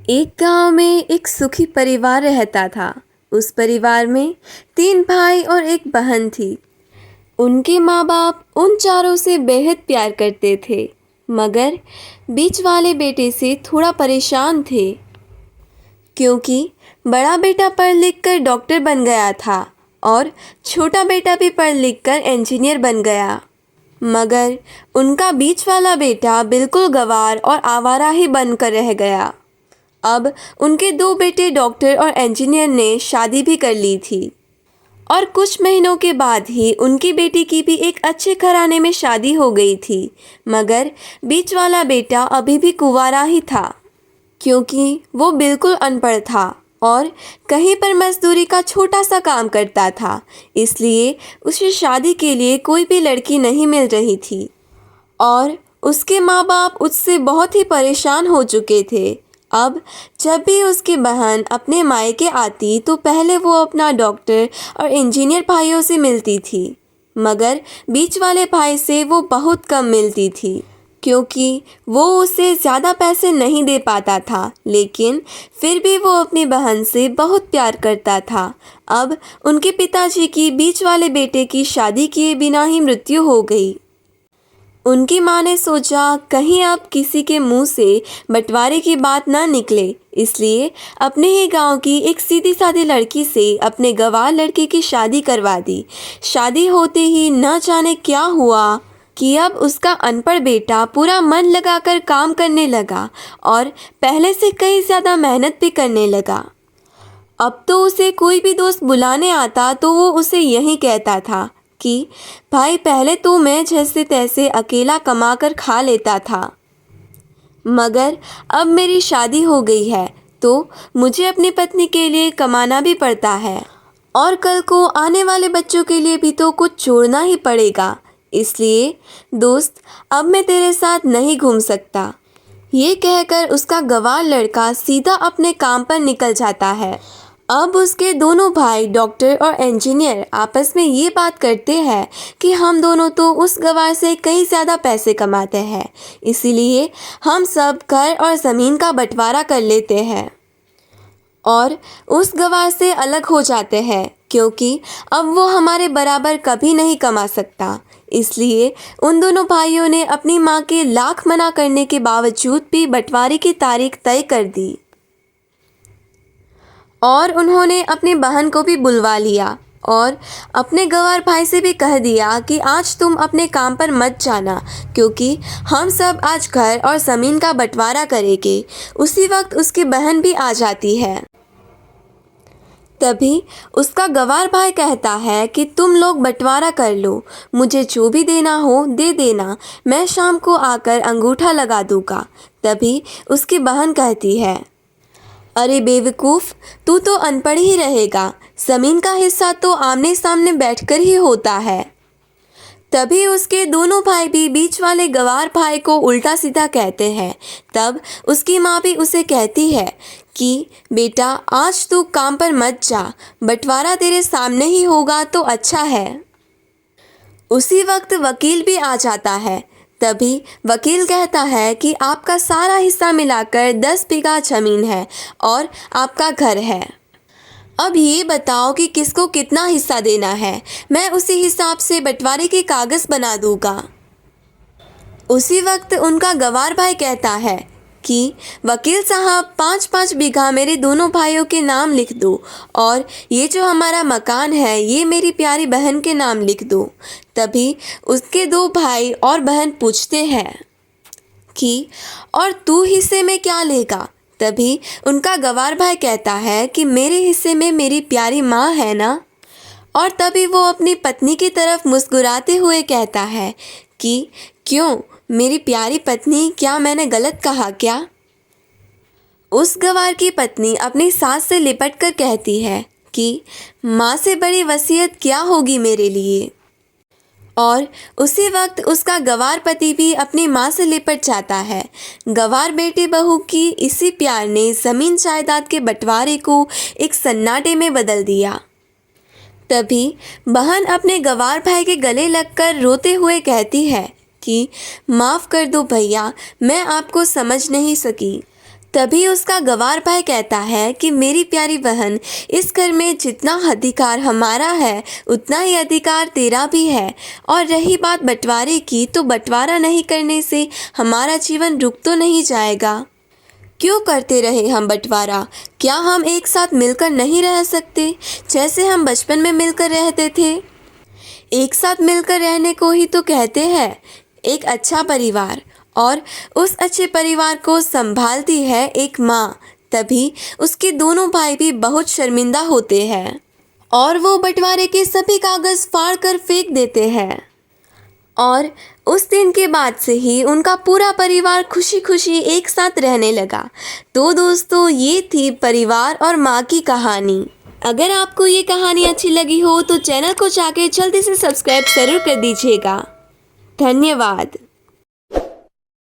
एक गांव में एक सुखी परिवार रहता था। उस परिवार में 3 भाई और एक बहन थी। उनके माँ बाप उन चारों से बेहद प्यार करते थे, मगर बीच वाले बेटे से थोड़ा परेशान थे, क्योंकि बड़ा बेटा पढ़ लिख कर डॉक्टर बन गया था और छोटा बेटा भी पढ़ लिख कर इंजीनियर बन गया। मगर उनका बीच वाला बेटा बिल्कुल गंवार और आवारा ही बनकर रह गया। अब उनके 2 बेटे डॉक्टर और इंजीनियर ने शादी भी कर ली थी और कुछ महीनों के बाद ही उनकी बेटी की भी एक अच्छे घराने में शादी हो गई थी। मगर बीच वाला बेटा अभी भी कुंवारा ही था, क्योंकि वो बिल्कुल अनपढ़ था और कहीं पर मजदूरी का छोटा सा काम करता था। इसलिए उसे शादी के लिए कोई भी लड़की नहीं मिल रही थी और उसके माँ बाप उससे बहुत ही परेशान हो चुके थे। अब जब भी उसकी बहन अपने मायके आती तो पहले वो अपना डॉक्टर और इंजीनियर भाइयों से मिलती थी, मगर बीच वाले भाई से वो बहुत कम मिलती थी, क्योंकि वो उसे ज़्यादा पैसे नहीं दे पाता था। लेकिन फिर भी वो अपनी बहन से बहुत प्यार करता था। अब उनके पिताजी की बीच वाले बेटे की शादी किए बिना ही मृत्यु हो गई। उनकी माँ ने सोचा कहीं अब किसी के मुंह से बंटवारे की बात ना निकले, इसलिए अपने ही गांव की एक सीधी सादी लड़की से अपने गंवार लड़के की शादी करवा दी। शादी होते ही न जाने क्या हुआ कि अब उसका अनपढ़ बेटा पूरा मन लगाकर काम करने लगा और पहले से कहीं ज़्यादा मेहनत भी करने लगा। अब तो उसे कोई भी दोस्त बुलाने आता तो वो उसे यही कहता था कि भाई पहले तो मैं जैसे तैसे अकेला कमा कर खा लेता था, मगर अब मेरी शादी हो गई है तो मुझे अपनी पत्नी के लिए कमाना भी पड़ता है और कल को आने वाले बच्चों के लिए भी तो कुछ छोड़ना ही पड़ेगा। इसलिए दोस्त, अब मैं तेरे साथ नहीं घूम सकता। ये कहकर उसका गंवार लड़का सीधा अपने काम पर निकल जाता है। अब उसके दोनों भाई डॉक्टर और इंजीनियर आपस में ये बात करते हैं कि हम दोनों तो उस गंवार से कई ज़्यादा पैसे कमाते हैं, इसीलिए हम सब घर और ज़मीन का बंटवारा कर लेते हैं और उस गंवार से अलग हो जाते हैं, क्योंकि अब वो हमारे बराबर कभी नहीं कमा सकता। इसलिए उन दोनों भाइयों ने अपनी माँ के लाख मना करने के बावजूद भी बंटवारे की तारीख तय कर दी और उन्होंने अपनी बहन को भी बुलवा लिया और अपने गंवार भाई से भी कह दिया कि आज तुम अपने काम पर मत जाना, क्योंकि हम सब आज घर और ज़मीन का बंटवारा करेंगे। उसी वक्त उसकी बहन भी आ जाती है। तभी उसका गंवार भाई कहता है कि तुम लोग बंटवारा कर लो, मुझे जो भी देना हो दे देना, मैं शाम को आकर अंगूठा लगा दूंगा। तभी उसकी बहन कहती है, अरे बेवकूफ़, तू तो अनपढ़ ही रहेगा, ज़मीन का हिस्सा तो आमने सामने बैठकर ही होता है। तभी उसके दोनों भाई भी बीच वाले गंवार भाई को उल्टा सीधा कहते हैं। तब उसकी माँ भी उसे कहती है कि बेटा आज तू काम पर मत जा, बंटवारा तेरे सामने ही होगा तो अच्छा है। उसी वक्त वकील भी आ जाता है। तभी वकील कहता है कि आपका सारा हिस्सा मिलाकर 10 बीघा ज़मीन है और आपका घर है। अब ये बताओ कि किसको कितना हिस्सा देना है, मैं उसी हिसाब से बंटवारे के कागज़ बना दूंगा। उसी वक्त उनका गंवार भाई कहता है कि वकील साहब 5-5 बीघा मेरे दोनों भाइयों के नाम लिख दो और ये जो हमारा मकान है ये मेरी प्यारी बहन के नाम लिख दो। तभी उसके 2 भाई और बहन पूछते हैं कि और तू हिस्से में क्या लेगा। तभी उनका गंवार भाई कहता है कि मेरे हिस्से में मेरी प्यारी माँ है ना। और तभी वो अपनी पत्नी की तरफ मुस्कुराते हुए कहता है कि क्यों मेरी प्यारी पत्नी, क्या मैंने गलत कहा क्या? उस गंवार की पत्नी अपनी सास से लिपट कर कहती है कि माँ से बड़ी वसीयत क्या होगी मेरे लिए। और उसी वक्त उसका गंवार पति भी अपनी माँ से लिपट जाता है। गंवार बेटी बहू की इसी प्यार ने ज़मीन जायदाद के बंटवारे को एक सन्नाटे में बदल दिया। तभी बहन अपने गंवार भाई के गले लगकर रोते हुए कहती है कि माफ़ कर दो भैया, मैं आपको समझ नहीं सकी। तभी उसका गंवार भाई कहता है कि मेरी प्यारी बहन, इस घर में जितना अधिकार हमारा है उतना ही अधिकार तेरा भी है। और रही बात बंटवारे की, तो बंटवारा नहीं करने से हमारा जीवन रुक तो नहीं जाएगा। क्यों करते रहे हम बंटवारा? क्या हम एक साथ मिलकर नहीं रह सकते, जैसे हम बचपन में मिलकर रहते थे? एक साथ मिलकर रहने को ही तो कहते हैं एक अच्छा परिवार। और उस अच्छे परिवार को संभालती है एक माँ। तभी उसके दोनों भाई भी बहुत शर्मिंदा होते हैं और वो बंटवारे के सभी कागज फाड़ कर फेंक देते हैं। और उस दिन के बाद से ही उनका पूरा परिवार खुशी खुशी एक साथ रहने लगा। तो दोस्तों, ये थी परिवार और माँ की कहानी। अगर आपको ये कहानी अच्छी लगी हो तो चैनल को जाके जल्दी से सब्सक्राइब ज़रूर कर दीजिएगा। धन्यवाद।